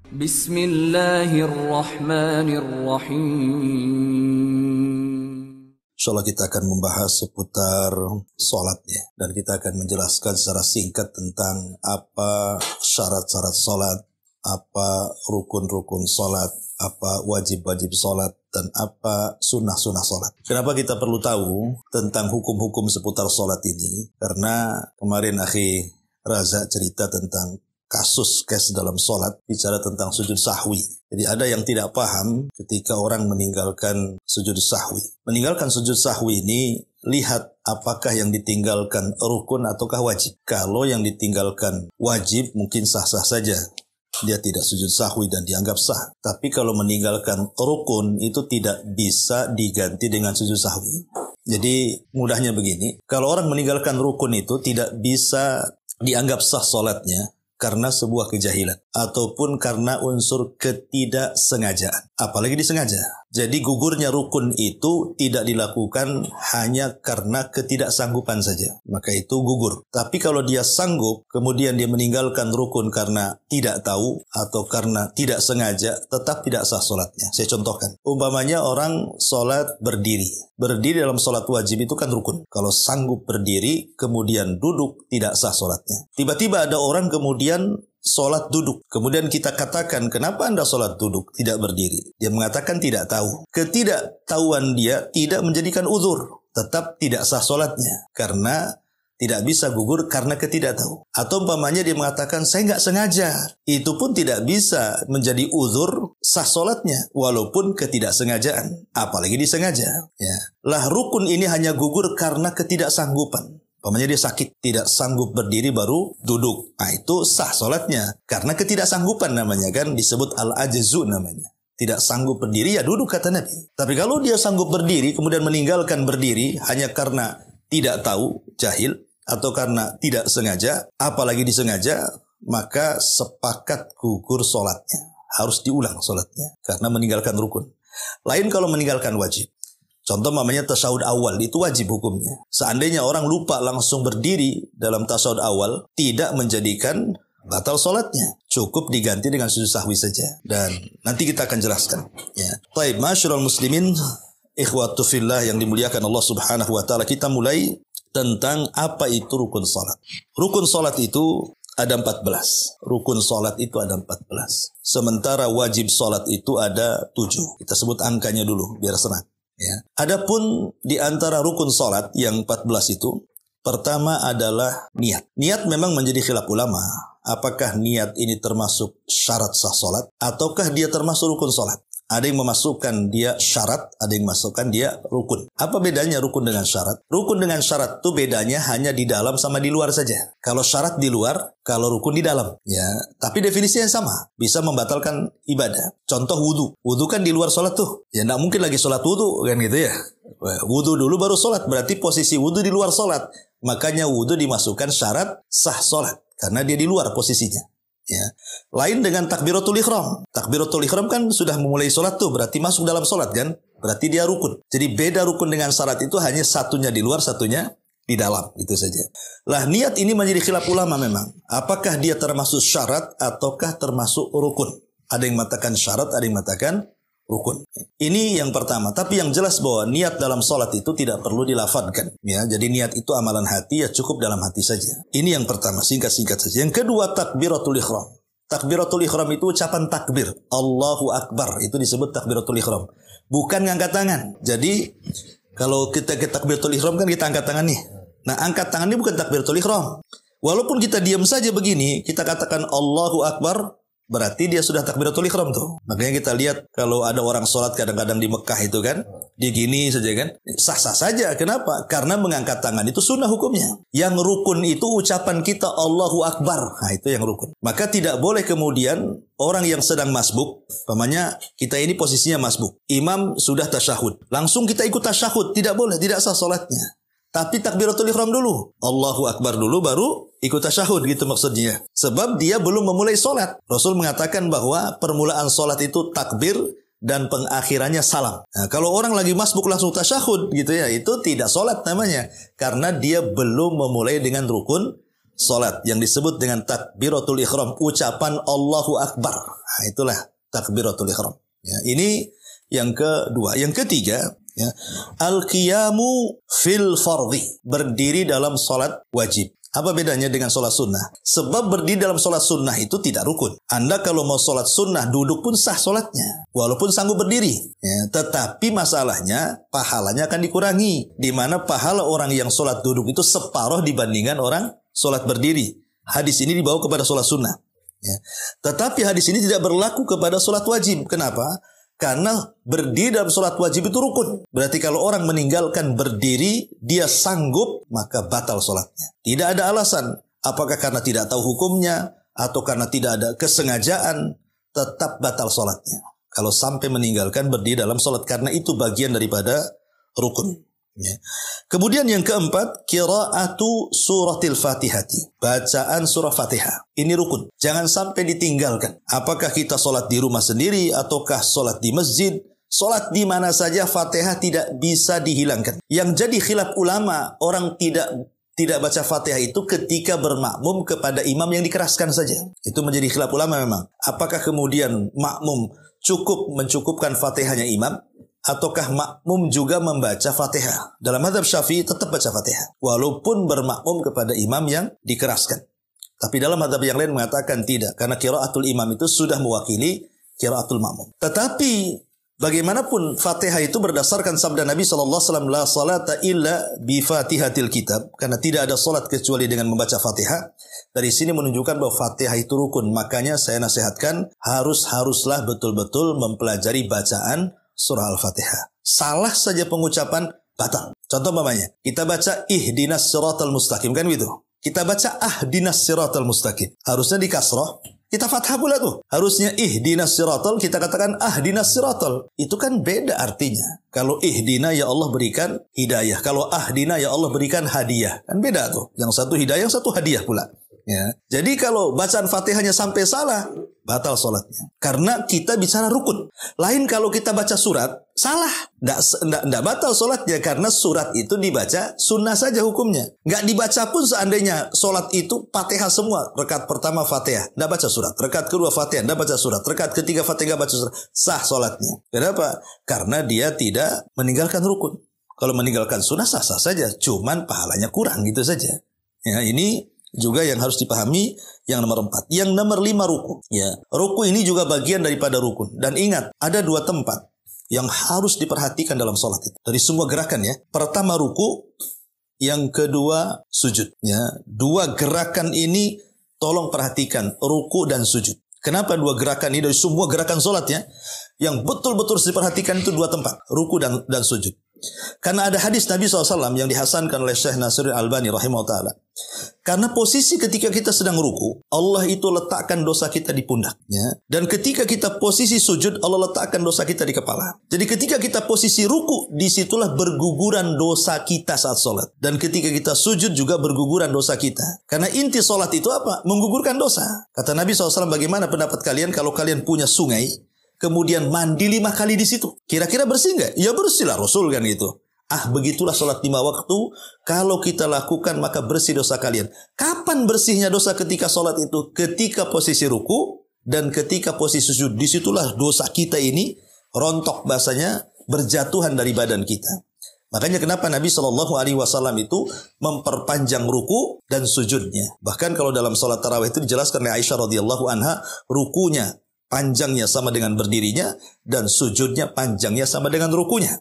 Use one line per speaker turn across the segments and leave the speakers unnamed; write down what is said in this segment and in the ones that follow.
Bismillahirrahmanirrahim.
Insyaallah kita akan membahas seputar sholatnya. Dan kita akan menjelaskan secara singkat tentang apa syarat-syarat sholat, apa rukun-rukun sholat, apa wajib-wajib sholat, dan apa sunnah-sunnah sholat. Kenapa kita perlu tahu tentang hukum-hukum seputar sholat ini? Karena kemarin Akhi Raza cerita tentang kasus dalam sholat, bicara tentang sujud sahwi. Jadi ada yang tidak paham ketika orang meninggalkan sujud sahwi. Meninggalkan sujud sahwi ini, lihat apakah yang ditinggalkan rukun ataukah wajib. Kalau yang ditinggalkan wajib, mungkin sah-sah saja. Dia tidak sujud sahwi dan dianggap sah. Tapi kalau meninggalkan rukun, itu tidak bisa diganti dengan sujud sahwi. Jadi mudahnya begini, kalau orang meninggalkan rukun itu tidak bisa dianggap sah sholatnya, karena sebuah kejahilan ataupun karena unsur ketidaksengajaan, apalagi disengaja. Jadi gugurnya rukun itu tidak dilakukan hanya karena ketidaksanggupan saja, maka itu gugur. Tapi kalau dia sanggup kemudian dia meninggalkan rukun karena tidak tahu atau karena tidak sengaja, tetap tidak sah sholatnya. Saya contohkan, umpamanya orang sholat berdiri dalam sholat wajib itu kan rukun. Kalau sanggup berdiri kemudian duduk, tidak sah sholatnya. Tiba-tiba ada orang kemudian sholat duduk. Kemudian kita katakan, kenapa Anda sholat duduk, tidak berdiri? Dia mengatakan tidak tahu. Ketidaktahuan dia tidak menjadikan uzur. Tetap tidak sah sholatnya. Karena tidak bisa gugur karena ketidaktahu. Atau umpamanya dia mengatakan, saya nggak sengaja. Itu pun tidak bisa menjadi uzur sah sholatnya. Walaupun ketidaksengajaan. Apalagi disengaja. Ya. Lah rukun ini hanya gugur karena ketidaksanggupan. Umpamanya dia sakit, tidak sanggup berdiri baru duduk. Nah itu sah sholatnya. Karena ketidaksanggupan namanya kan, disebut al-ajzu namanya. Tidak sanggup berdiri ya duduk kata Nabi. Tapi kalau dia sanggup berdiri kemudian meninggalkan berdiri hanya karena tidak tahu, jahil, atau karena tidak sengaja, apalagi disengaja, maka sepakat gugur sholatnya. Harus diulang sholatnya karena meninggalkan rukun. Lain kalau meninggalkan wajib. Contoh namanya tasyahud awal, itu wajib hukumnya. Seandainya orang lupa langsung berdiri dalam tasyahud awal, tidak menjadikan batal sholatnya. Cukup diganti dengan sujud sahwi saja. Dan nanti kita akan jelaskan. Ya. Baik, masyarul muslimin, ikhwatu fillah yang dimuliakan Allah subhanahu wa ta'ala. Kita mulai tentang apa itu rukun sholat. Rukun sholat itu ada 14. Rukun sholat itu ada 14. Sementara wajib sholat itu ada 7. Kita sebut angkanya dulu, biar senang. Ya. Adapun di antara rukun sholat yang 14 itu, pertama adalah niat. Niat memang menjadi khilaf ulama. Apakah niat ini termasuk syarat sah sholat, ataukah dia termasuk rukun sholat? Ada yang memasukkan dia syarat, ada yang memasukkan dia rukun. Apa bedanya rukun dengan syarat? Rukun dengan syarat itu bedanya hanya di dalam sama di luar saja. Kalau syarat di luar, kalau rukun di dalam. Ya, tapi definisinya sama. Bisa membatalkan ibadah. Contoh wudu. Wudu kan di luar sholat tuh. Ya, nggak mungkin lagi sholat wudu kan gitu ya. Wudu dulu baru sholat. Berarti posisi wudu di luar sholat. Makanya wudu dimasukkan syarat sah sholat. Karena dia di luar posisinya. Ya. Lain dengan takbiratul ihram. Takbiratul ihram kan sudah memulai sholat tuh, berarti masuk dalam sholat kan? Berarti dia rukun. Jadi beda rukun dengan syarat itu hanya satunya di luar, satunya di dalam. Itu saja. Lah niat ini menjadi khilaf ulama memang. Apakah dia termasuk syarat ataukah termasuk rukun? Ada yang mengatakan syarat, ada yang mengatakan rukun. Ini yang pertama. Tapi yang jelas bahwa niat dalam sholat itu tidak perlu dilafadkan. Ya, jadi niat itu amalan hati, ya cukup dalam hati saja. Ini yang pertama, singkat-singkat saja. Yang kedua, takbiratul ihram. Takbiratul ihram itu ucapan takbir. Allahu Akbar. Itu disebut takbiratul ihram. Bukan ngangkat tangan. Jadi, kalau kita ke takbiratul ihram kan kita angkat tangan nih. Nah, angkat tangan ini bukan takbiratul ihram. Walaupun kita diam saja begini, kita katakan Allahu Akbar, berarti dia sudah takbiratul ihram tuh. Makanya kita lihat kalau ada orang sholat kadang-kadang di Mekah itu kan, dia gini saja kan, sah-sah saja. Kenapa? Karena mengangkat tangan itu sunnah hukumnya. Yang rukun itu ucapan kita Allahu Akbar. Nah itu yang rukun. Maka tidak boleh kemudian orang yang sedang masbuk, umpamanya kita ini posisinya masbuk, imam sudah tasyahud, langsung kita ikut tasyahud. Tidak boleh, tidak sah sholatnya. Tapi takbiratul ihram dulu. Allahu Akbar dulu baru ikut tasyahud gitu maksudnya. Sebab dia belum memulai sholat. Rasul mengatakan bahwa permulaan sholat itu takbir dan pengakhirannya salam. Nah, kalau orang lagi masbuk langsung tasyahud gitu ya, itu tidak sholat namanya. Karena dia belum memulai dengan rukun salat yang disebut dengan takbiratul ihram, ucapan Allahu Akbar. Nah, itulah takbiratul ihram. Ya, ini yang kedua. Yang ketiga, ya, al-qiyamu fil fardhi, berdiri dalam salat wajib. Apa bedanya dengan sholat sunnah? Sebab berdiri dalam sholat sunnah itu tidak rukun. Anda kalau mau sholat sunnah, duduk pun sah sholatnya, walaupun sanggup berdiri. Ya, tetapi masalahnya, pahalanya akan dikurangi. Di mana pahala orang yang sholat duduk itu separuh dibandingkan orang sholat berdiri. Hadis ini dibawa kepada sholat sunnah. Ya. Tetapi hadis ini tidak berlaku kepada sholat wajib. Kenapa? Karena berdiri dalam sholat wajib itu rukun. Berarti kalau orang meninggalkan berdiri, dia sanggup, maka batal sholatnya. Tidak ada alasan. Apakah karena tidak tahu hukumnya, atau karena tidak ada kesengajaan, tetap batal sholatnya. Kalau sampai meninggalkan berdiri dalam sholat. Karena itu bagian daripada rukun. Ya. Kemudian yang keempat, qiraatu suratil fatihati, bacaan surah Fatihah. Ini rukun, jangan sampai ditinggalkan. Apakah kita sholat di rumah sendiri ataukah sholat di masjid, sholat di mana saja, Fatihah tidak bisa dihilangkan. Yang jadi khilaf ulama, orang tidak baca Fatihah itu ketika bermakmum kepada imam yang dikeraskan saja. Itu menjadi khilaf ulama memang. Apakah kemudian makmum mencukupkan Fatihahnya imam, ataukah makmum juga membaca Fatihah? Dalam mazhab Syafi'i tetap baca Fatihah walaupun bermakmum kepada imam yang dikeraskan. Tapi dalam mazhab yang lain mengatakan tidak, karena qiraatul imam itu sudah mewakili qiraatul makmum. Tetapi bagaimanapun Fatihah itu berdasarkan sabda Nabi SAW, la salata illa bi fatihatil kitab, karena tidak ada salat kecuali dengan membaca Fatihah. Dari sini menunjukkan bahwa Fatihah itu rukun. Makanya saya nasihatkan haruslah betul-betul mempelajari bacaan surah Al-Fatihah. Salah saja pengucapan batal. Contoh umpamanya, kita baca ihdinas siratal mustaqim, kan gitu. Kita baca ahdinas siratal mustaqim. Harusnya di kasrah, kita fathah pula tuh. Harusnya ihdinas siratal, kita katakan ahdinas siratal. Itu kan beda artinya. Kalau ihdina ya Allah berikan hidayah. Kalau ahdina ya Allah berikan hadiah. Kan beda tuh. Yang satu hidayah, yang satu hadiah pula. Ya. Jadi kalau bacaan Fatihahnya sampai salah, batal sholatnya. Karena kita bicara rukun. Lain kalau kita baca surat, salah. Nggak batal sholatnya. Karena surat itu dibaca sunnah saja hukumnya. Nggak dibaca pun seandainya sholat itu Fatihah semua. Rakaat pertama Fatihah, nggak baca surat. Rakaat kedua Fatihah, nggak baca surat. Rakaat ketiga Fatihah, nggak baca surat. Sah sholatnya. Kenapa? Karena dia tidak meninggalkan rukun. Kalau meninggalkan sunnah sah-sah saja. Cuman pahalanya kurang gitu saja. Ya, ini juga yang harus dipahami. Yang nomor 4. Yang nomor 5, ruku. Ya, ruku ini juga bagian daripada rukun. Dan ingat, ada 2 tempat yang harus diperhatikan dalam sholat itu. Dari semua gerakan ya. Pertama ruku, yang kedua sujud. Ya, 2 gerakan ini tolong perhatikan, ruku dan sujud. Kenapa 2 gerakan ini dari semua gerakan sholat ya? Yang betul-betul harus diperhatikan itu 2 tempat, ruku dan sujud. Karena ada hadis Nabi SAW yang dihasankan oleh Syekh Nasiruddin Albani rahimahullah. Karena posisi ketika kita sedang ruku, Allah itu letakkan dosa kita di pundak. Ya. Dan ketika kita posisi sujud, Allah letakkan dosa kita di kepala. Jadi ketika kita posisi ruku, disitulah berguguran dosa kita saat sholat. Dan ketika kita sujud juga berguguran dosa kita. Karena inti sholat itu apa? Menggugurkan dosa. Kata Nabi SAW, bagaimana pendapat kalian kalau kalian punya sungai, kemudian mandi 5 kali di situ? Kira-kira bersih nggak? Ya bersih lah, Rasul kan gitu. Begitulah sholat 5 waktu. Kalau kita lakukan maka bersih dosa kalian. Kapan bersihnya dosa ketika sholat itu? Ketika posisi ruku dan ketika posisi sujud. Disitulah dosa kita ini rontok, bahasanya berjatuhan dari badan kita. Makanya kenapa Nabi SAW itu memperpanjang ruku dan sujudnya. Bahkan kalau dalam sholat tarawih itu dijelaskan oleh Aisyah radhiyallahu anha, rukunya panjangnya sama dengan berdirinya dan sujudnya panjangnya sama dengan rukunya.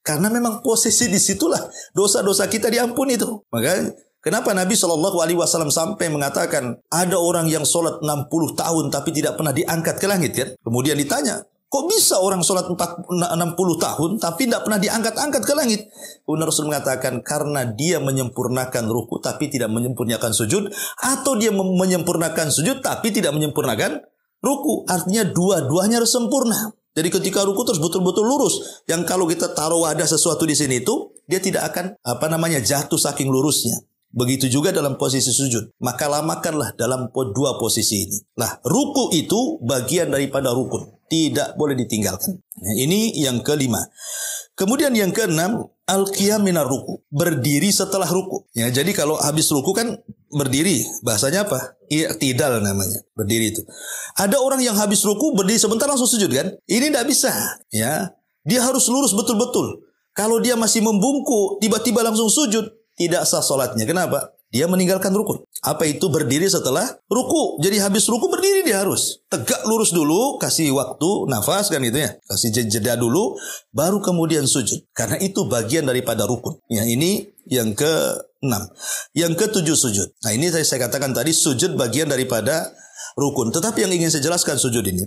Karena memang posisi disitulah dosa-dosa kita diampuni itu. Maka kenapa Nabi SAW sampai mengatakan ada orang yang sholat 60 tahun tapi tidak pernah diangkat ke langit kan? Kemudian ditanya, kok bisa orang sholat 60 tahun tapi tidak pernah diangkat-angkat ke langit? Kemudian Rasul mengatakan karena dia menyempurnakan ruku tapi tidak menyempurnakan sujud, atau dia menyempurnakan sujud tapi tidak menyempurnakan ruku. Artinya dua-duanya harus sempurna. Jadi ketika ruku terus betul-betul lurus. Yang kalau kita taruh wadah sesuatu di sini itu, dia tidak akan jatuh saking lurusnya. Begitu juga dalam posisi sujud. Maka lamakanlah dalam dua posisi ini. Nah, ruku itu bagian daripada rukun. Tidak boleh ditinggalkan. Nah, ini yang kelima. Kemudian yang keenam, al-qiyam minar ruku. Berdiri setelah ruku. Ya, jadi kalau habis ruku kan berdiri. Bahasanya apa? I'tidal namanya. Berdiri itu. Ada orang yang habis ruku berdiri sebentar langsung sujud kan? Ini tidak bisa. Ya, dia harus lurus betul-betul. Kalau dia masih membungkuk, tiba-tiba langsung sujud, tidak sah salatnya. Kenapa? Dia meninggalkan rukun. Apa itu berdiri setelah ruku? Jadi habis ruku berdiri dia harus. Tegak lurus dulu, kasih waktu, nafas kan gitu ya. Kasih jeda dulu, baru kemudian sujud. Karena itu bagian daripada rukun. Ya, ini yang ke-6. Yang ke-7 sujud. Nah, ini saya katakan tadi sujud bagian daripada rukun. Tetapi yang ingin saya jelaskan sujud ini.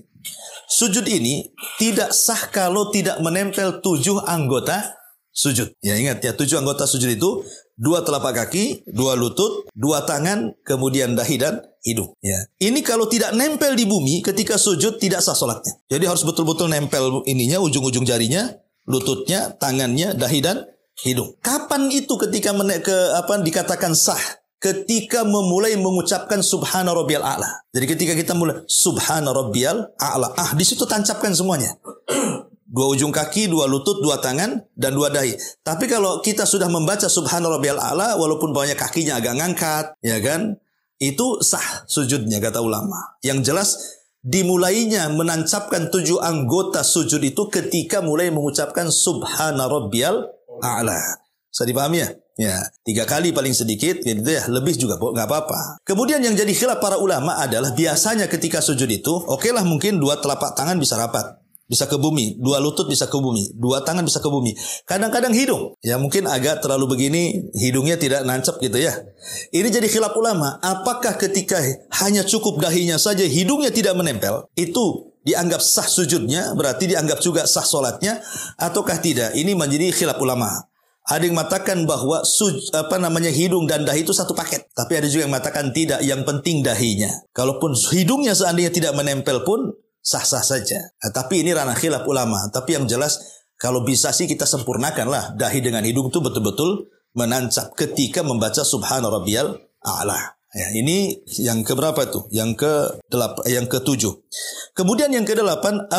Sujud ini tidak sah kalau tidak menempel 7 anggota sujud. Ya, ingat ya, 7 anggota sujud itu 2 telapak kaki, 2 lutut, 2 tangan, kemudian dahi dan hidung. Ya. Ini kalau tidak nempel di bumi ketika sujud tidak sah salatnya. Jadi harus betul-betul nempel ininya, ujung-ujung jarinya, lututnya, tangannya, dahi dan hidung. Kapan itu ketika dikatakan sah? Ketika memulai mengucapkan subhana rabbiyal a'la. Jadi ketika kita mulai subhana rabbiyal a'la, di situ tancapkan semuanya. 2 ujung kaki, 2 lutut, 2 tangan, dan 2 dahi. Tapi kalau kita sudah membaca subhana rabbiyal a'la, walaupun bawahnya kakinya agak ngangkat, ya kan? Itu sah sujudnya, kata ulama. Yang jelas, dimulainya menancapkan 7 anggota sujud itu ketika mulai mengucapkan subhana rabbiyal a'la. Bisa dipahami ya? Ya, 3 kali paling sedikit, gitu ya. Lebih juga nggak apa-apa. Kemudian yang jadi khilaf para ulama adalah biasanya ketika sujud itu, oke lah mungkin 2 telapak tangan bisa rapat. Bisa ke bumi, 2 lutut bisa ke bumi, 2 tangan bisa ke bumi. Kadang-kadang hidung, ya mungkin agak terlalu begini, hidungnya tidak nancap gitu ya. Ini jadi khilaf ulama, apakah ketika hanya cukup dahinya saja, hidungnya tidak menempel, itu dianggap sah sujudnya, berarti dianggap juga sah solatnya, ataukah tidak? Ini menjadi khilaf ulama. Ada yang mengatakan bahwa hidung dan dahi itu satu paket. Tapi ada juga yang mengatakan tidak, yang penting dahinya. Kalaupun hidungnya seandainya tidak menempel pun, sah-sah saja. Nah, tapi ini ranah khilaf ulama. Tapi yang jelas, kalau bisa sih kita sempurnakanlah dahi dengan hidung itu betul-betul menancap ketika membaca subhana rabbiyal a'la. Ya, ini yang keberapa tuh? Yang ke-7. Kemudian yang ke-8,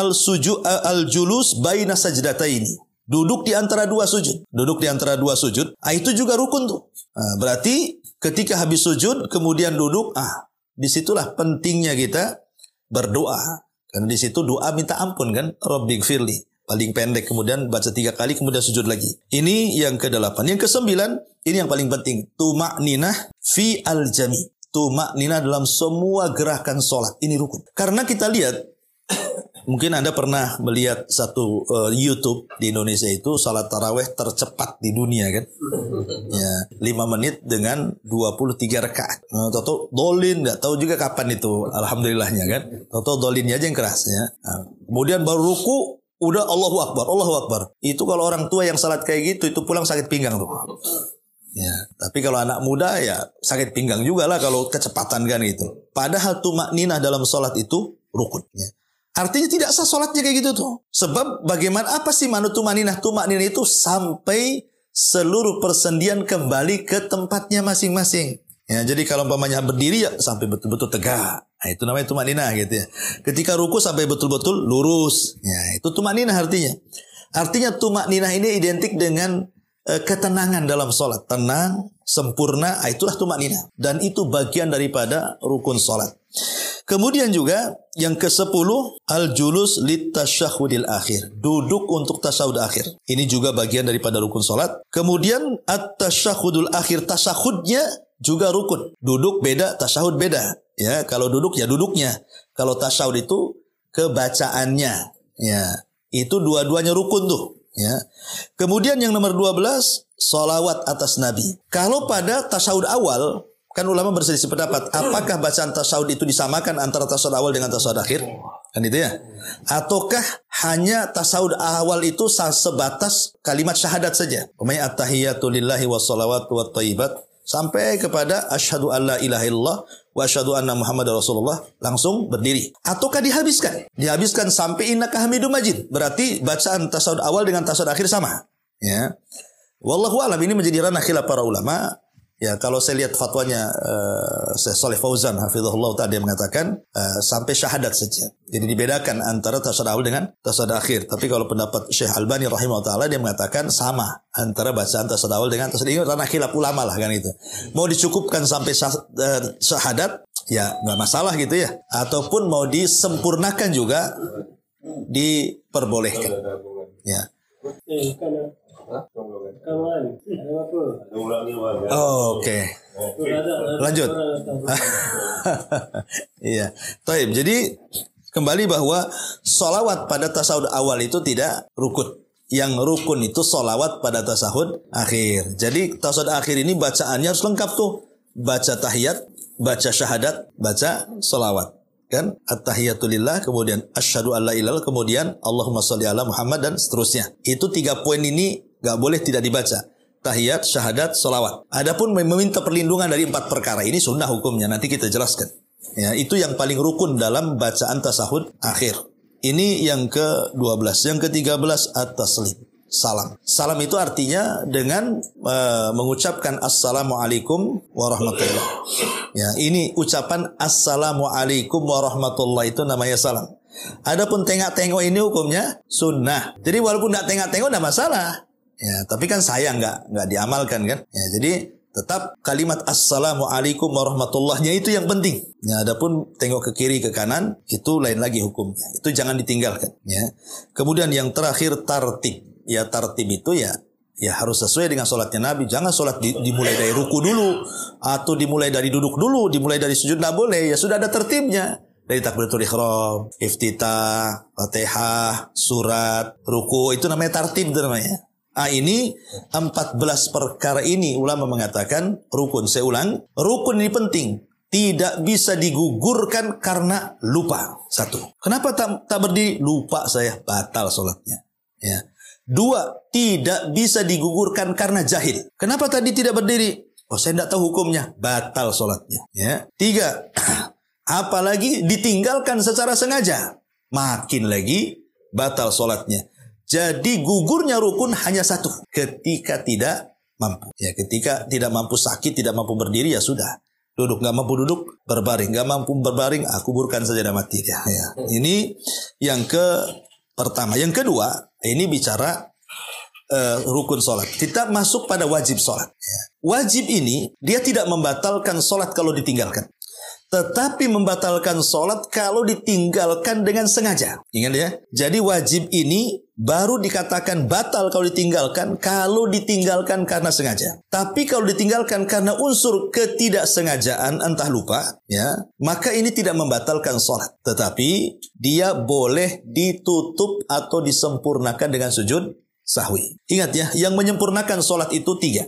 al-julus baina sajdataini. Duduk di antara 2 sujud. Duduk di antara 2 sujud. Itu juga rukun tuh. Nah, berarti ketika habis sujud kemudian duduk, disitulah pentingnya kita berdoa. Karena di situ doa minta ampun kan, Rabbighfirli. Paling pendek, kemudian baca 3 kali, kemudian sujud lagi. Ini yang ke-8. Yang ke-9, ini yang paling penting. Tuma'ninah fi al-jami. Tuma'ninah dalam semua gerakan sholat. Ini rukun. Karena kita lihat, mungkin Anda pernah melihat satu YouTube di Indonesia itu salat taraweh tercepat di dunia kan. Ya, 5 menit dengan 23 rakaat. Toto dolin, nggak tahu juga kapan itu, alhamdulillahnya kan. Toto dolinnya aja yang keras ya. Nah, kemudian baru ruku, udah Allahu Akbar, Allahu Akbar. Itu kalau orang tua yang salat kayak gitu, itu pulang sakit pinggang tuh. Ya, tapi kalau anak muda ya sakit pinggang juga lah kalau kecepatan kan gitu. Padahal tumakninah dalam salat itu rukun ya. Artinya tidak sah sholatnya kayak gitu tuh. Sebab bagaimana, apa sih makna tumakninah? Tumakninah itu sampai seluruh persendian kembali ke tempatnya masing-masing. Ya, jadi kalau umpamanya berdiri ya sampai betul-betul tegak. Nah, itu namanya tumakninah gitu ya. Ketika ruku sampai betul-betul lurus. Ya, itu tumakninah artinya. Artinya tumakninah ini identik dengan ketenangan dalam sholat. Tenang, sempurna, itulah tumakninah. Dan itu bagian daripada rukun sholat. Kemudian juga yang ke-10, al-julus litasyahudil akhir. Duduk untuk tasyahud akhir. Ini juga bagian daripada rukun salat. Kemudian at-tasyahudul akhir, tasyahudnya juga rukun. Duduk beda, tasyahud beda. Ya, kalau duduk ya duduknya. Kalau tasyahud itu kebacaannya. Ya, itu dua-duanya rukun tuh. Ya. Kemudian yang nomor 12, sholawat atas Nabi. Kalau pada tasyahud awal, kan ulama berselisih pendapat, apakah bacaan tasyahud itu disamakan antara tasyahud awal dengan tasyahud akhir? Kan itu ya. Ataukah hanya tasyahud awal itu sebatas kalimat syahadat saja? Pemain at-tahiyatu lillahi wassalawatu wattayyibat sampai kepada asyhadu alla ilaha illallah wa asyhadu anna muhammadar rasulullah, langsung berdiri. Ataukah dihabiskan? Dihabiskan sampai innaka hamidum majid. Berarti bacaan tasyahud awal dengan tasyahud akhir sama. Ya. Wallahu a'lam, ini menjadi ranah khilaf para ulama. Ya, kalau saya lihat fatwanya Syekh Shalih Fauzan hafizahullah ta'ala, dia mengatakan sampai syahadat saja. Jadi dibedakan antara tasyahud awal dengan tasyahud akhir. Tapi kalau pendapat Syekh Albani rahimahullah ta'ala, dia mengatakan sama antara bacaan tasyahud awal dengan tasyahud akhir, karena khilaf ulama lah kan itu. Mau dicukupkan sampai syahadat, ya nggak masalah gitu ya. Ataupun mau disempurnakan juga diperbolehkan. Ya. Oke. Lanjut. Iya. Taib. Jadi kembali bahwa sholawat pada tasawuf awal itu tidak rukun. Yang rukun itu sholawat pada tasawuf akhir. Jadi tasawuf akhir ini bacaannya harus lengkap tuh. Baca tahiyat, baca syahadat, baca sholawat. Kan at-tahiyatulillah, kemudian asyhadu alla ilaha, kemudian Allahumma sholli ala Muhammad, dan seterusnya. Itu 3 poin ini gak boleh tidak dibaca. Tahiyat, syahadat, sholawat. Adapun meminta perlindungan dari 4 perkara ini sunnah hukumnya, nanti kita jelaskan. Ya, itu yang paling rukun dalam bacaan tasahud akhir. Ini yang ke-12. Yang ke-13 at-taslim, salam. Salam itu artinya dengan mengucapkan assalamualaikum warahmatullahi. Ya, ini ucapan assalamualaikum warahmatullahi itu namanya salam. Adapun tengok-tengok ini hukumnya sunnah. Jadi walaupun tidak tengok-tengok tidak masalah. Ya, tapi kan sayang nggak diamalkan kan. Ya, jadi tetap kalimat assalamualaikum warahmatullahnya itu yang penting. Ya, adapun tengok ke kiri ke kanan itu lain lagi hukumnya. Itu jangan ditinggalkan. Ya. Kemudian yang terakhir tartib. Ya, tartib itu ya harus sesuai dengan sholatnya Nabi. Jangan sholat dimulai dari ruku dulu, atau dimulai dari duduk dulu, dimulai dari sujud, tidak boleh. Ya sudah ada tertibnya. Dari takbiratul ihram, iftitah, fatihah, surat, ruku, itu namanya tartib itu namanya. Ini 14 perkara ini ulama mengatakan rukun. Saya ulang, rukun ini penting. Tidak bisa digugurkan karena lupa. 1. Kenapa tak berdiri? Lupa saya, batal sholatnya. Ya. 2, tidak bisa digugurkan karena jahil. Kenapa tadi tidak berdiri? Oh, saya tidak tahu hukumnya, batal sholatnya. Ya. 3, apalagi ditinggalkan secara sengaja, makin lagi batal sholatnya. Jadi gugurnya rukun hanya 1, ketika tidak mampu. Ya, ketika tidak mampu, sakit, tidak mampu berdiri, ya sudah. Duduk, nggak mampu duduk, berbaring. Nggak mampu berbaring, kuburkan saja dan mati. Ya. Ini yang pertama. Yang kedua, ini bicara rukun sholat. Kita masuk pada wajib sholat. Ya. Wajib ini, dia tidak membatalkan sholat kalau ditinggalkan. Tetapi membatalkan sholat kalau ditinggalkan dengan sengaja. Ingat ya. Jadi wajib ini baru dikatakan batal kalau ditinggalkan karena sengaja. Tapi kalau ditinggalkan karena unsur ketidaksengajaan, entah lupa, ya, maka ini tidak membatalkan sholat. Tetapi dia boleh ditutup atau disempurnakan dengan sujud sahwi. Ingat ya, yang menyempurnakan sholat itu 3.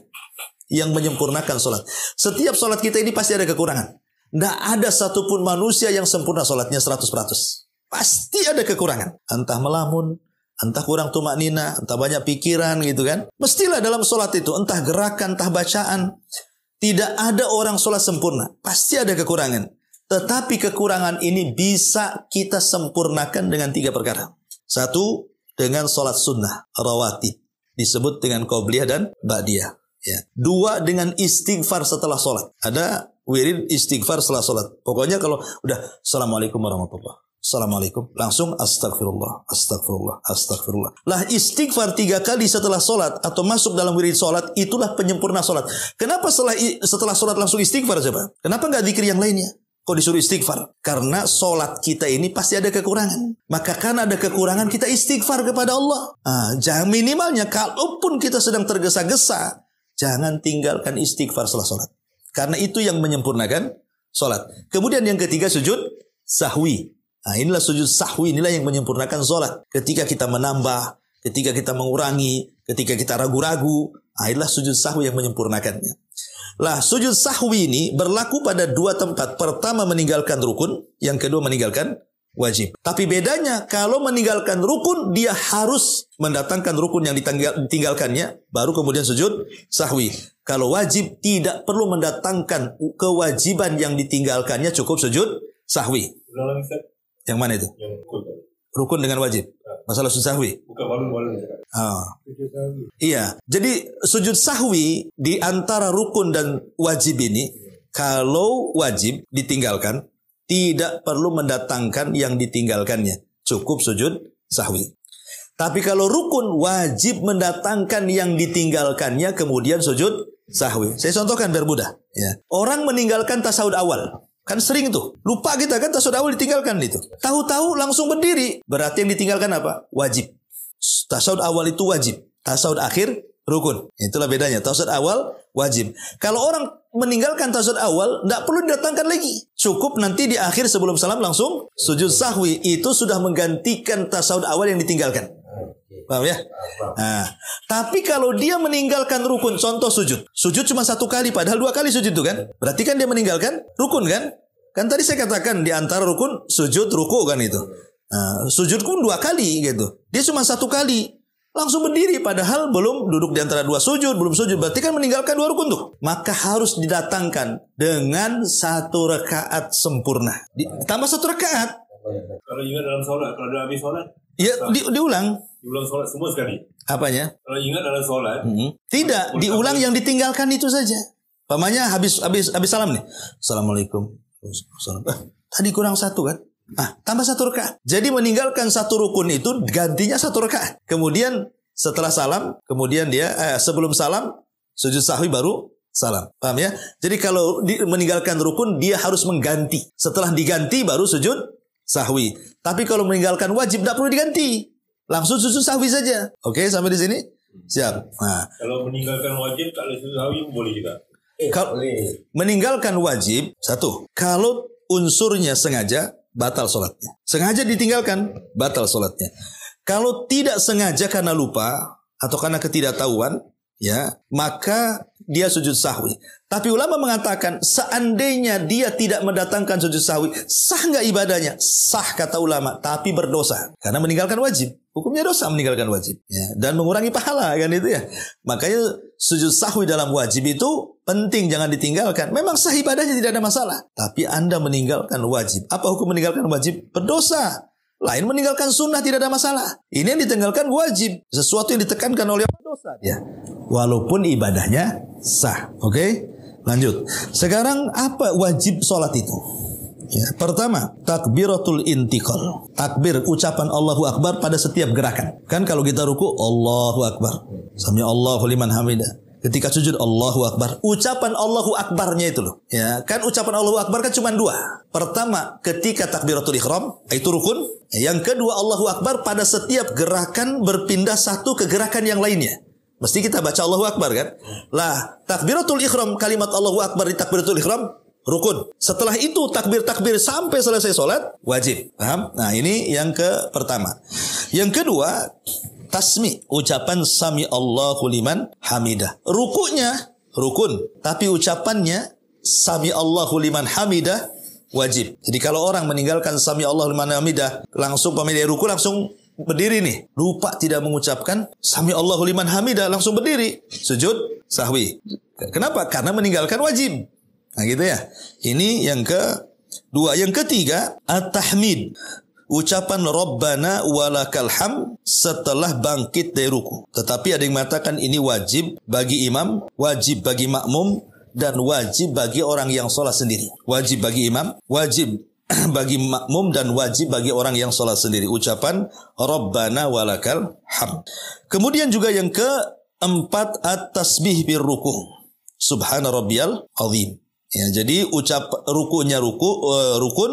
Yang menyempurnakan sholat. Setiap sholat kita ini pasti ada kekurangan. Tidak ada satupun manusia yang sempurna sholatnya 100%. Pasti ada kekurangan. Entah melamun, entah kurang tumaknina, entah banyak pikiran gitu kan. Mestilah dalam sholat itu, entah gerakan, entah bacaan. Tidak ada orang sholat sempurna. Pasti ada kekurangan. Tetapi kekurangan ini bisa kita sempurnakan dengan 3 perkara. 1, dengan sholat sunnah, rawatib. Disebut dengan qobliyah dan ba'diyah. Ya. 2, dengan istighfar setelah sholat. Ada wirid istighfar setelah sholat. Pokoknya kalau udah assalamualaikum warahmatullah, assalamualaikum, langsung astagfirullah, astagfirullah, astagfirullah. Lah istighfar 3 kali setelah sholat atau masuk dalam wirid sholat, itulah penyempurna sholat. Kenapa setelah sholat langsung istighfar coba? Kenapa nggak zikir yang lainnya? Kok disuruh istighfar? Karena sholat kita ini pasti ada kekurangan. Maka karena ada kekurangan, kita istighfar kepada Allah. Jangan minimalnya, kalaupun kita sedang tergesa-gesa, jangan tinggalkan istighfar setelah sholat. Karena itu yang menyempurnakan sholat. Kemudian yang ketiga, sujud sahwi. Inilah sujud sahwi, inilah yang menyempurnakan sholat. Ketika kita menambah, ketika kita mengurangi, ketika kita ragu-ragu, inilah sujud sahwi yang menyempurnakannya. Lah, sujud sahwi ini berlaku pada 2 tempat. Pertama, meninggalkan rukun. Yang kedua, meninggalkan wajib. Tapi bedanya, kalau meninggalkan rukun, dia harus mendatangkan rukun yang ditinggalkannya, baru kemudian sujud sahwi. Kalau wajib, tidak perlu mendatangkan kewajiban yang ditinggalkannya, cukup sujud sahwi. Yang mana itu? Yang rukun dengan wajib. Masalah sujud sahwi. Bukan walun. Iya, jadi sujud sahwi di antara rukun dan wajib ini, kalau wajib ditinggalkan, tidak perlu mendatangkan yang ditinggalkannya. Cukup sujud sahwi. Tapi kalau rukun, wajib mendatangkan yang ditinggalkannya, kemudian sujud sahwi. Saya contohkan biar mudah. Ya. Orang meninggalkan tasawuf awal. Kan sering tuh. Lupa kita kan tasawuf awal ditinggalkan itu. Tahu-tahu langsung berdiri. Berarti yang ditinggalkan apa? Wajib. Tasawuf awal itu wajib. Tasawuf akhir rukun. Itulah bedanya. Tasawuf awal wajib. Kalau orang meninggalkan tasawuf awal, tidak perlu didatangkan lagi. Cukup nanti di akhir sebelum salam langsung sujud sahwi. Itu sudah menggantikan tasawuf awal yang ditinggalkan. Paham ya? Nah, tapi kalau dia meninggalkan rukun, contoh sujud. Sujud cuma 1 kali, padahal 2 kali sujud itu kan? Berarti kan dia meninggalkan rukun kan? Kan tadi saya katakan di antara rukun, sujud, ruku kan itu. Nah, sujud pun 2 kali gitu. Dia cuma 1 kali. Langsung berdiri, padahal belum duduk di antara 2 sujud, belum sujud. Berarti kan meninggalkan 2 rukun tuh. Maka harus didatangkan dengan 1 rakaat sempurna. Tambah 1 rakaat.
Kalau ingat dalam sholat, kalau dah habis sholat,
ya diulang.
Diulang sholat semua sekali.
Apanya?
Kalau ingat dalam sholat,
tidak, diulang yang ditinggalkan itu saja. Pamannya habis salam nih. Assalamualaikum. Tadi kurang 1 kan? Tambah 1 rakaat. Jadi meninggalkan 1 rukun itu gantinya 1 rakaat. Kemudian setelah salam, kemudian dia sebelum salam sujud sahwi baru salam. Paham ya? Jadi kalau meninggalkan rukun dia harus mengganti. Setelah diganti baru sujud sahwi. Tapi kalau meninggalkan wajib tidak perlu diganti. Langsung sujud sahwi saja. Oke, sampai di sini? Siap. Nah,
kalau meninggalkan wajib tak boleh sujud sahwi boleh juga.
Kalau meninggalkan wajib, 1. Kalau unsurnya sengaja, batal sholatnya. Sengaja ditinggalkan, batal sholatnya. Kalau tidak sengaja karena lupa atau karena ketidaktahuan, ya, maka dia sujud sahwi. Tapi ulama mengatakan seandainya dia tidak mendatangkan sujud sahwi, sah nggak ibadahnya? Sah kata ulama, tapi berdosa karena meninggalkan wajib. Hukumnya dosa meninggalkan wajib, ya, dan mengurangi pahala kan itu ya. Makanya sujud sahwi dalam wajib itu penting, jangan ditinggalkan. Memang sah ibadahnya tidak ada masalah, tapi Anda meninggalkan wajib. Apa hukum meninggalkan wajib? Berdosa. Lain meninggalkan sunnah tidak ada masalah. Ini yang ditinggalkan wajib, sesuatu yang ditekankan oleh dosa ya. Walaupun ibadahnya sah. Oke? Lanjut. Sekarang apa wajib sholat itu? Ya, pertama, takbiratul intiqal. Takbir, ucapan Allahu Akbar pada setiap gerakan. Kan kalau kita ruku, Allahu Akbar. Sami Allahu liman hamidah. Ketika sujud, Allahu Akbar. Ucapan Allahu Akbarnya itu loh. Ya, kan ucapan Allahu Akbar kan cuma 2. Pertama, ketika takbiratul ihram, itu rukun. Yang kedua, Allahu Akbar pada setiap gerakan berpindah satu ke gerakan yang lainnya. Mesti kita baca Allahu Akbar kan? Lah, takbiratul ihram, kalimat Allahu Akbar di takbiratul ihram, rukun. Setelah itu takbir-takbir sampai selesai sholat, wajib. Paham? Nah, ini yang pertama. Yang kedua, tasmi, ucapan sami Allahu liman hamidah. Rukunya rukun, tapi ucapannya sami Allahu liman hamidah wajib. Jadi kalau orang meninggalkan sami Allahu liman hamidah, langsung pemilih ruku langsung berdiri nih. Lupa tidak mengucapkan sami Allahu liman hamidah, langsung berdiri. Sujud sahwi. Kenapa? Karena meninggalkan wajib. Nah gitu ya. Ini yang kedua. Yang ketiga, at-tahmid. Ucapan Rabbana walakal ham setelah bangkit dari ruku. Tetapi ada yang mengatakan ini wajib bagi imam, wajib bagi makmum, dan wajib bagi orang yang sholat sendiri. Wajib bagi imam, wajib bagi makmum, dan wajib bagi orang yang sholat sendiri. Ucapan Rabbana walakal ham. Kemudian juga yang keempat, at-tasbih bir ruku. Subhana rabbiyal azim. Ya, jadi rukunya rukun,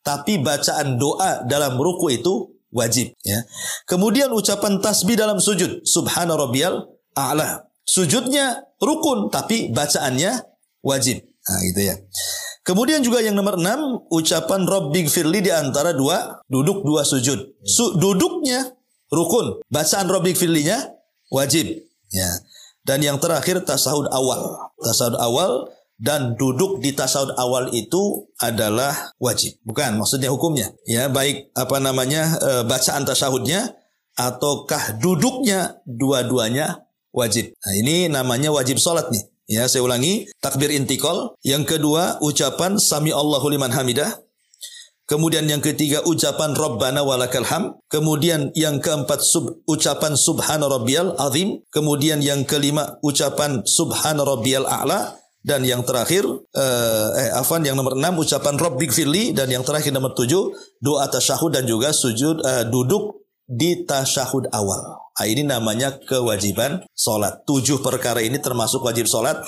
tapi bacaan doa dalam ruku itu wajib. Ya. Kemudian ucapan tasbih dalam sujud, Subhana rabbiyal a'la. Sujudnya rukun, tapi bacaannya wajib. Nah, gitu ya. Kemudian juga yang nomor 6, ucapan Rabbighfirli di antara duduk dua sujud. Duduknya rukun, bacaan Rabbighfirlinya wajib. Ya. Dan yang terakhir tasahud awal. Tasahud awal dan duduk di tasawuf awal itu adalah wajib. Bukan, maksudnya hukumnya. Ya, baik bacaan tasawufnya ataukah duduknya, dua-duanya wajib. Nah, ini namanya wajib sholat nih. Ya, saya ulangi, takbir intiqal. Yang kedua, ucapan sami Allahu liman hamidah. Kemudian yang ketiga ucapan Rabbana walakal hamd. Kemudian yang keempat ucapan Subhana rabbiyal azim. Kemudian yang kelima ucapan Subhana rabbiyal a'la. Dan yang terakhir yang nomor 6 ucapan Rabbighfirli. Dan yang terakhir nomor 7 doa tasyahud dan juga sujud duduk di tasyahud awal. Ini namanya kewajiban sholat. 7 perkara ini termasuk wajib sholat.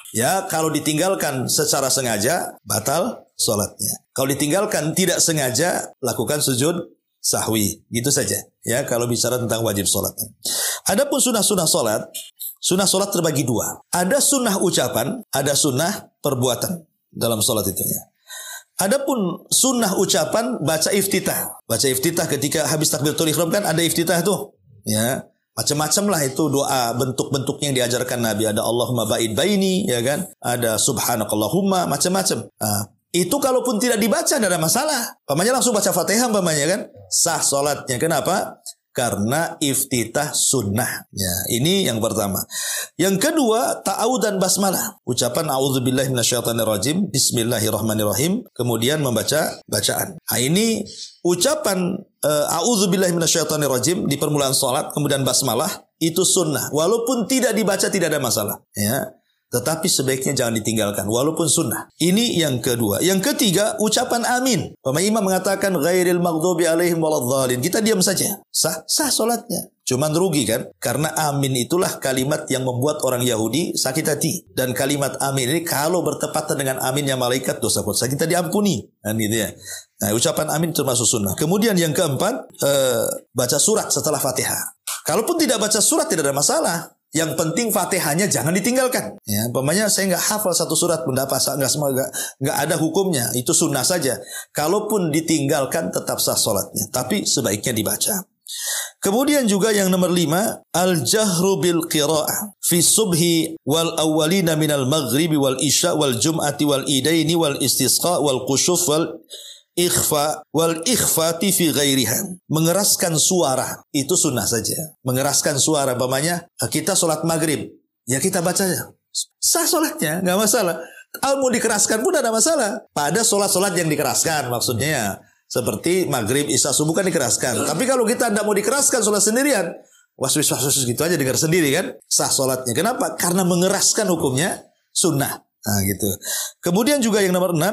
Ya, kalau ditinggalkan secara sengaja, batal sholatnya. Kalau ditinggalkan tidak sengaja, lakukan sujud sahwi. Gitu saja. Ya, kalau bicara tentang wajib sholat. Adapun sunnah-sunnah sholat terbagi 2. Ada sunnah ucapan, ada sunnah perbuatan dalam sholat itu ya. Adapun sunnah ucapan, baca iftitah. Baca iftitah ketika habis takbiratul ihram kan ada iftitah tuh. Ya, macam-macam lah itu doa bentuk-bentuknya yang diajarkan Nabi. Ada Allahumma ba'id baini, ya kan? Ada subhanakallahumma, macam-macam. Itu kalaupun tidak dibaca tidak ada masalah. Pamannya langsung baca Fatihah pamannya kan? Sah sholatnya. Kenapa? Karena iftitah sunnah. Ya, ini yang pertama. Yang kedua, ta'awudz dan basmalah. Ucapan a'udzubillahi minasyaitonirrajim, bismillahirrahmanirrahim, kemudian membaca bacaan. Ini ucapan a'udzubillahi minasyaitonirrajim di permulaan salat, kemudian basmalah, itu sunnah. Walaupun tidak dibaca tidak ada masalah. Ya. Tetapi sebaiknya jangan ditinggalkan walaupun sunnah. Ini yang kedua. Yang ketiga, ucapan amin. Imam mengatakan ghairil maghdubi alaihim waladhdallin. Kita diam saja. Sah salatnya. Cuman rugi kan? Karena amin itulah kalimat yang membuat orang Yahudi sakit hati. Dan kalimat amin ini kalau bertepatan dengan aminnya malaikat, dosa-dosa kita diampuni. Kan gitu ya. Nah, ucapan amin termasuk sunnah. Kemudian yang keempat, baca surat setelah Fatihah. Kalaupun tidak baca surat tidak ada masalah. Yang penting Fatihahnya jangan ditinggalkan. Ya, umpamanya saya nggak hafal satu surat pun nggak ada hukumnya. Itu sunnah saja. Kalaupun ditinggalkan tetap sah sholatnya. Tapi sebaiknya dibaca. Kemudian juga yang nomor 5, al-jahru bil qira'ah fi subhi wal awwalina minal maghribi wal isya wal jum'ati wal idaini wal istisqa wal kusyuf wal ikhfa wal ikhfati fi ghairiha. Mengeraskan suara itu sunnah saja. Mengeraskan suara, umpamanya kita sholat maghrib, ya kita bacanya sah sholatnya, nggak masalah. Mau dikeraskan pun ada masalah. Pada sholat-sholat yang dikeraskan maksudnya ya. Seperti maghrib, isya, subuh kan dikeraskan. Tapi kalau kita tidak mau dikeraskan sholat sendirian, waswis gitu aja dengar sendiri kan, sah sholatnya. Kenapa? Karena mengeraskan hukumnya sunnah. Nah gitu. Kemudian juga yang nomor 6,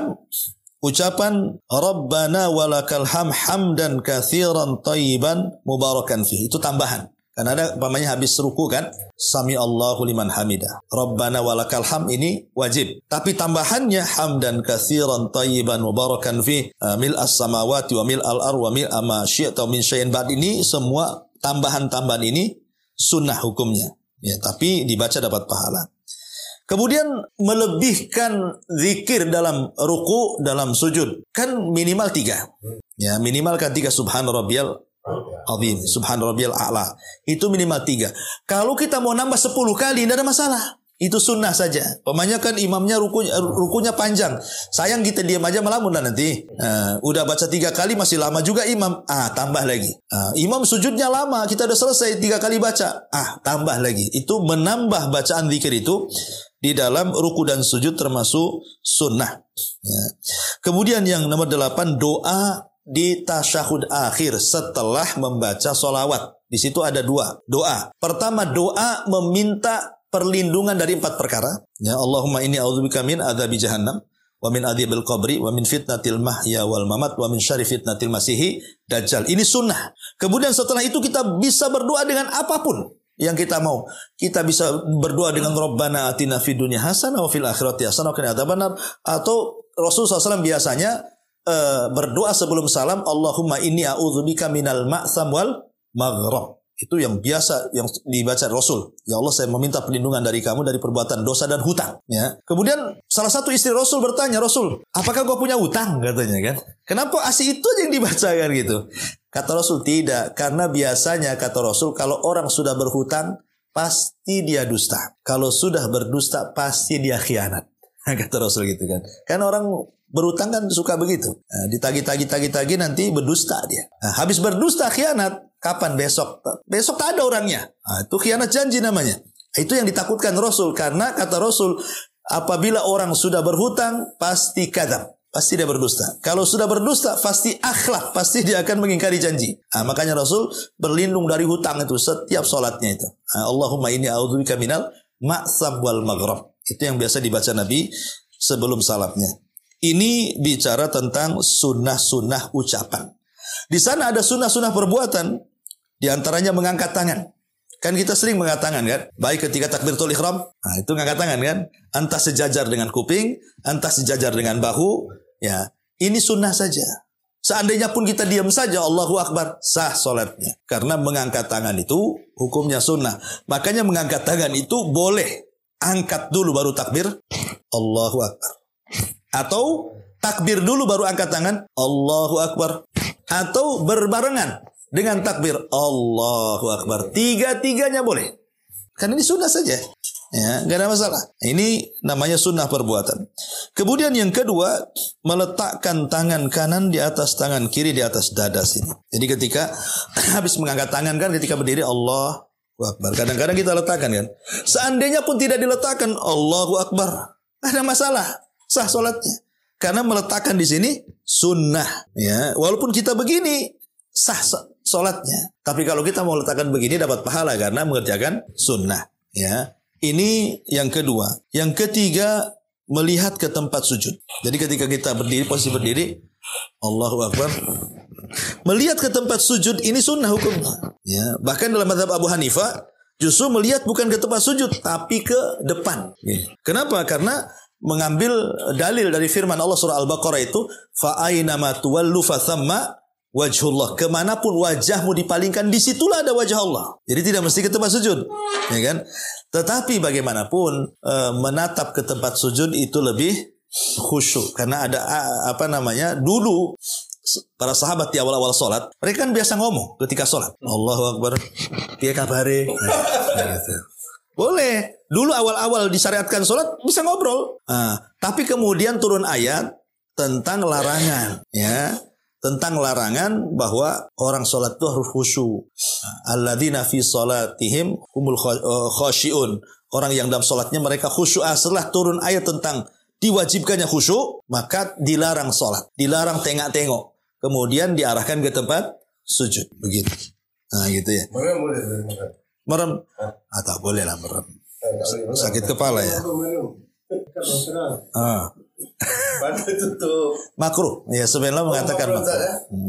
ucapan Rabbana walakal hamdan katsiran thayyiban mubarakan fi. Itu tambahan. Karena ada umpamanya habis ruku kan, sami Allahu liman hamidah. Rabbana walakal ham ini wajib. Tapi tambahannya hamdan katsiran thayyiban mubarakan fi mil as-samawati wa mil al-ar wa mil ma syi'ta min syai'in ba'd. Ini semua tambahan-tambahan ini sunnah hukumnya. Ya, tapi dibaca dapat pahala. Kemudian melebihkan zikir dalam ruku, dalam sujud. Kan minimal 3. Ya, minimal kan 3 subhana rabbiyal azim, subhana rabbiyal a'la. Itu minimal 3. Kalau kita mau nambah 10 kali tidak ada masalah. Itu sunnah saja. Pemanya kan imamnya rukunya panjang. Sayang kita diam aja melamun nanti. Udah baca 3 kali masih lama juga imam. Tambah lagi. Imam sujudnya lama, kita udah selesai 3 kali baca. Tambah lagi. Itu menambah bacaan zikir itu di dalam ruku dan sujud termasuk sunnah. Ya. Kemudian yang nomor 8, doa di tasyahud akhir setelah membaca sholawat. Di situ ada 2 doa. Pertama, doa meminta perlindungan dari 4 perkara. Ya, Allahumma inni a'udzubika min adzabi jahannam wa min adzabil qabri wa min fitnatil mahya wal mamat wa min syarri fitnatil masihi dajjal. Ini sunnah. Kemudian setelah itu kita bisa berdoa dengan apapun yang kita mau. Kita bisa berdoa dengan Rabbana atina fid dunya hasanah wa fil akhirati hasanah wa qina adzabannar. Atau Rasulullah SAW biasanya berdoa sebelum salam, Allahumma inni a'udzubika minal ma'tham wal maghrab. Itu yang biasa yang dibaca Rasul. Ya Allah, saya meminta perlindungan dari kamu dari perbuatan dosa dan hutang. Ya. Kemudian salah satu istri Rasul bertanya, Rasul, apakah kau punya hutang? Katanya kan. Kenapa asih itu yang dibacakan gitu? Kata Rasul, tidak. Karena biasanya kata Rasul, kalau orang sudah berhutang, pasti dia dusta. Kalau sudah berdusta, pasti dia khianat. Kata Rasul gitu kan. Kan orang berhutang kan suka begitu. Ditagih nanti berdusta dia. Habis berdusta khianat. Kapan? Besok. Besok tak ada orangnya. Itu khianat janji namanya. Itu yang ditakutkan Rasul. Karena kata Rasul, apabila orang sudah berhutang, pasti kadzab. pasti dia berdusta. Kalau sudah berdusta, pasti akhlak, pasti dia akan mengingkari janji. Makanya Rasul berlindung dari hutang itu setiap sholatnya itu. Allahumma inni a'udzubika minal ma'sam wal maghrab. Itu yang biasa dibaca Nabi sebelum salatnya. Ini bicara tentang sunnah-sunnah ucapan. Di sana ada sunnah-sunnah perbuatan. Di antaranya mengangkat tangan. Kan kita sering mengangkat tangan kan? Baik ketika takbiratul ihram, itu mengangkat tangan kan? Entah sejajar dengan kuping, entah sejajar dengan bahu. Ya, ini sunnah saja. Seandainya pun kita diam saja, Allahu Akbar, sah solatnya. Karena mengangkat tangan itu hukumnya sunnah. Makanya mengangkat tangan itu boleh. Angkat dulu baru takbir, Allahu Akbar. Atau takbir dulu baru angkat tangan, Allahu Akbar. Atau berbarengan dengan takbir, Allahu Akbar. Tiga-tiganya boleh. Karena ini sunnah saja. Ya, gak ada masalah. Ini namanya sunnah perbuatan. Kemudian yang kedua, meletakkan tangan kanan di atas tangan kiri di atas dada sini. Jadi ketika habis mengangkat tangan kan ketika berdiri Allahu Akbar. Kadang-kadang kita letakkan kan. Seandainya pun tidak diletakkan Allahu Akbar, ada masalah. Sah solatnya. Karena meletakkan di sini sunnah. Ya, walaupun kita begini sah solatnya. Tapi kalau kita mau letakkan begini dapat pahala karena mengerjakan sunnah. Ya. Ini yang kedua. Yang ketiga, melihat ke tempat sujud. Jadi ketika kita berdiri, posisi berdiri, Allahu Akbar. Melihat ke tempat sujud ini sunnah hukumnya. Ya, bahkan dalam mazhab Abu Hanifah justru melihat bukan ke tempat sujud tapi ke depan. Kenapa? Karena mengambil dalil dari firman Allah surah Al-Baqarah itu, fa aina ma tuwallu fa thamma wajhullah. Kemanapun wajahmu dipalingkan, disitulah ada wajah Allah. Jadi tidak mesti ke tempat sujud, ya kan? Tetapi bagaimanapun menatap ke tempat sujud itu lebih khusyuk karena ada dulu para sahabat di awal-awal sholat, mereka kan biasa ngomong ketika sholat. Allahu Akbar, piye kabare? Gitu. Boleh. Dulu awal-awal disyariatkan sholat bisa ngobrol. Tapi kemudian turun ayat tentang larangan, ya, tentang larangan bahwa orang sholat itu harus khusyuk. Alladzina fi sholatihim humul khasyiun. Orang yang dalam sholatnya mereka khusyuk. Setelah turun ayat tentang diwajibkannya khusyuk, maka dilarang sholat, dilarang tengok-tengok. Kemudian diarahkan ke tempat sujud. Begitu. Nah gitu ya. Merem. Tak boleh lah merem. Sakit kepala ya. Makruh. Ya sebenarnya mengatakan makruh.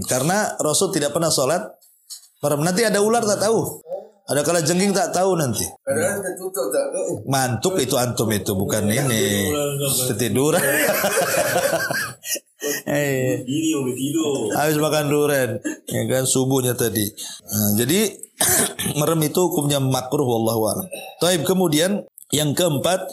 Karena Rasul tidak pernah sholat merem. Nanti ada ular tak tahu. Ada kala jengking tak tahu nanti. Mantuk itu antum itu bukan ini. Ketiduran. Habis makan durian, ya kan subuhnya tadi. Jadi merem itu hukumnya makruh wallahu a'lam. Taib, kemudian yang keempat,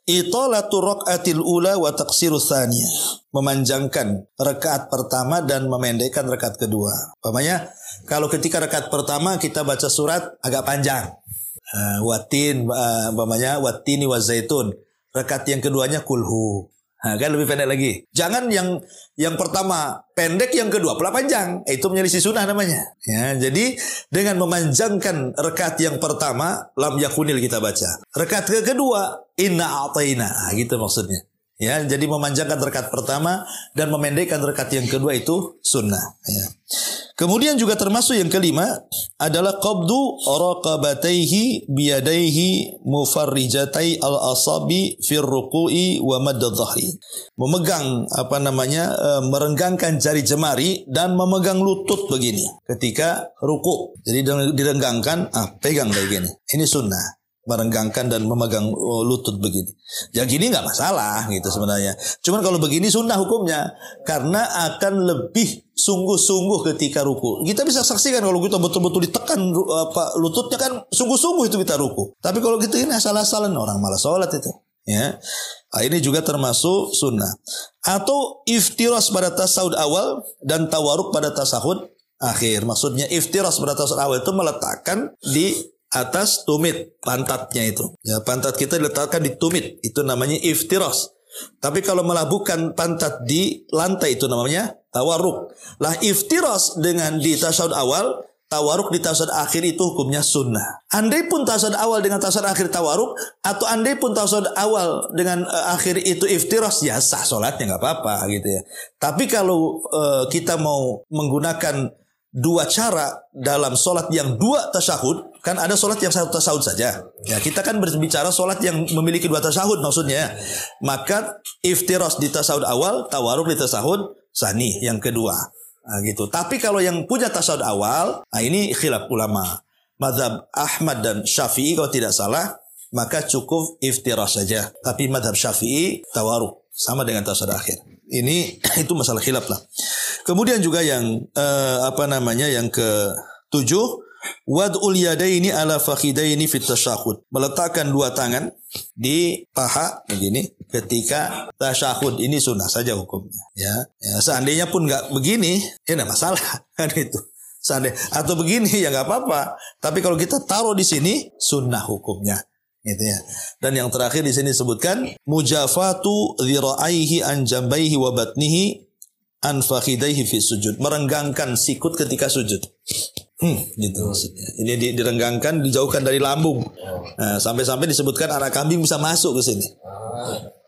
italatu raqatil ula wa taqsirus tsaniyah. Memanjangkan rakaat pertama dan memendekkan rakaat kedua. Umpamanya kalau ketika rakaat pertama kita baca surat agak panjang. Umpamanya wattini wazaitun. Rakaat yang keduanya kulhu. Kan lebih pendek lagi. Jangan yang pertama pendek, yang kedua pula panjang. Itu menyelisih sunnah namanya. Ya, jadi dengan memanjangkan rakaat yang pertama lam yakunil kita baca. Rakaat kedua inna a'taina. Gitu maksudnya. Ya, jadi memanjangkan rakaat pertama dan memendekkan rakaat yang kedua itu sunnah. Ya. Kemudian juga termasuk yang kelima adalah qabdu raqabataihi biyadaihi mufarrijatai al-asabi fir ruku'i wa madad dhahri. Memegang merenggangkan jari jemari dan memegang lutut begini ketika ruku. Jadi direnggangkan, pegang kayak gini. Ini sunnah. Merenggangkan dan memegang lutut begini. Ya gini nggak masalah gitu sebenarnya. Cuman kalau begini sunnah hukumnya karena akan lebih sungguh-sungguh ketika ruku. Kita bisa saksikan kalau kita betul-betul ditekan lututnya kan sungguh-sungguh itu kita ruku. Tapi kalau gitu ini asal-asalan orang malas sholat itu. Ya, ini juga termasuk sunnah. Atau iftiras pada tasawuf awal dan tawaruk pada tasahud akhir. Maksudnya iftiras pada tasawuf awal itu meletakkan di atas tumit pantatnya itu. Ya, pantat kita diletakkan di tumit. Itu namanya iftiras. Tapi kalau melabuhkan pantat di lantai itu namanya tawarruk. Lah iftiras dengan di tasyahud awal tawaruk di tasawuf akhir itu hukumnya sunnah. Andai pun tasawuf awal dengan tasawuf akhir tawaruk, atau andai pun tasawuf awal dengan akhir itu iftiras, ya sah sholatnya nggak apa-apa gitu ya. Tapi kalau kita mau menggunakan dua cara dalam sholat yang dua tasyahud, kan ada sholat yang satu tasyahud saja. Ya, kita kan berbicara sholat yang memiliki dua tasyahud maksudnya. Maka iftiras di tasyahud awal, tawaruk di tasyahud sani yang kedua. Nah, gitu. Tapi kalau yang punya tasyahud awal, nah ini khilaf ulama. Mazhab Ahmad dan Syafi'i kalau tidak salah, maka cukup iftiras saja. Tapi mazhab Syafi'i tawaruk sama dengan tasyahud akhir. Ini itu masalah khilaf lah. Kemudian juga yang yang ke-7, wad'ul yadaini ala fakhidaini fit tasyahud. Meletakkan dua tangan di paha begini ketika tasyahud, ini sunnah saja hukumnya. Ya, seandainya pun nggak begini, ya nggak masalah kan itu. Atau begini ya nggak apa-apa. Tapi kalau kita taruh di sini, sunnah hukumnya. Gitu ya. Dan yang terakhir di sini disebutkan mujafatu dhira'aihi an jambaihi wa batnihi an fakhidaihi fi sujud. Merenggangkan sikut ketika sujud. Gitu maksudnya. Ini direnggangkan, dijauhkan dari lambung. Nah, sampai-sampai disebutkan anak kambing bisa masuk ke sini.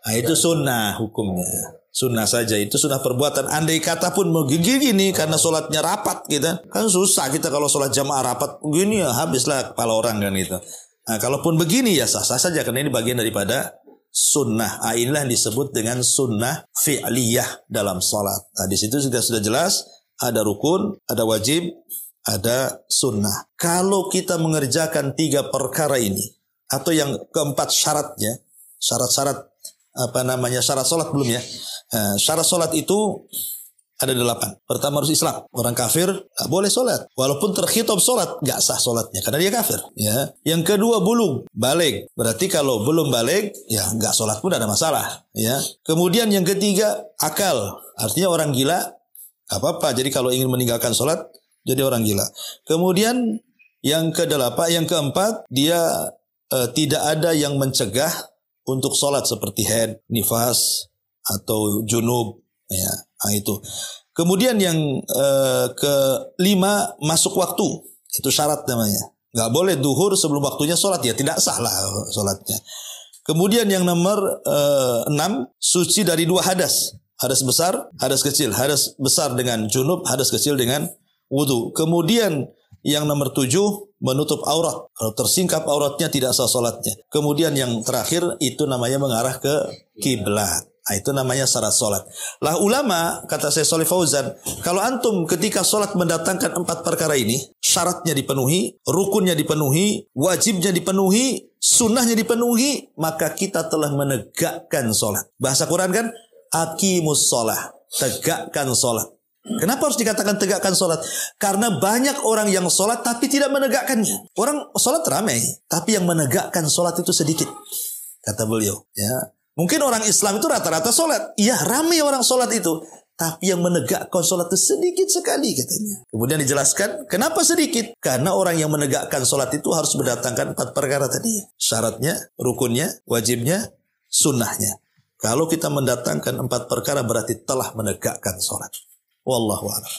Nah, itu sunnah hukumnya. Sunnah saja, itu sunnah perbuatan. Andai kata pun begini karena sholatnya rapat gitu. Kan susah kita kalau sholat jamaah rapat begini ya habislah kepala orang kan itu. Nah, kalaupun begini ya sah-sah saja karena ini bagian daripada sunnah. Nah, inilah yang disebut dengan sunnah fi'liyah dalam sholat. Nah, di situ sudah jelas ada rukun, ada wajib, ada sunnah. Kalau kita mengerjakan 3 perkara ini, atau yang keempat syaratnya, syarat-syarat syarat sholat belum ya. Syarat sholat itu ada 8. Pertama harus Islam. Orang kafir gak boleh sholat. Walaupun terkhitab sholat, gak sah sholatnya karena dia kafir. Ya. Yang kedua bulug, balik. Berarti kalau belum balik, ya gak sholat pun ada masalah. Ya. Kemudian yang ketiga akal. Artinya orang gila, gak apa-apa. Jadi kalau ingin meninggalkan sholat, jadi orang gila. Kemudian yang keempat, dia tidak ada yang mencegah untuk sholat seperti haid, nifas, atau junub. Ya, nah itu. Kemudian yang kelima masuk waktu. Itu syarat namanya. Gak boleh duhur sebelum waktunya sholat. Ya tidak sah lah sholatnya. Kemudian yang nomor 6 suci dari 2 hadas. Hadas besar, hadas kecil. Hadas besar dengan junub, hadas kecil dengan wudu. Kemudian yang nomor 7 menutup aurat. Kalau tersingkap auratnya tidak sah sholatnya. Kemudian yang terakhir itu namanya mengarah ke kiblat. Nah, itu namanya syarat sholat. Lah ulama, kata Syekh Shalih Fauzan, kalau antum ketika sholat mendatangkan 4 perkara ini, syaratnya dipenuhi, rukunnya dipenuhi, wajibnya dipenuhi, sunnahnya dipenuhi, maka kita telah menegakkan sholat. Bahasa Quran kan, aqimus sholah, tegakkan sholat. Kenapa harus dikatakan tegakkan sholat? Karena banyak orang yang sholat tapi tidak menegakkannya. Orang sholat ramai, tapi yang menegakkan sholat itu sedikit, kata beliau. Ya. Mungkin orang Islam itu rata-rata sholat. Iya, ramai orang sholat itu. Tapi yang menegakkan sholat itu sedikit sekali katanya. Kemudian dijelaskan, kenapa sedikit? Karena orang yang menegakkan sholat itu harus mendatangkan 4 perkara tadi. Syaratnya, rukunnya, wajibnya, sunnahnya. Kalau kita mendatangkan 4 perkara berarti telah menegakkan sholat. Wallahu a'lam.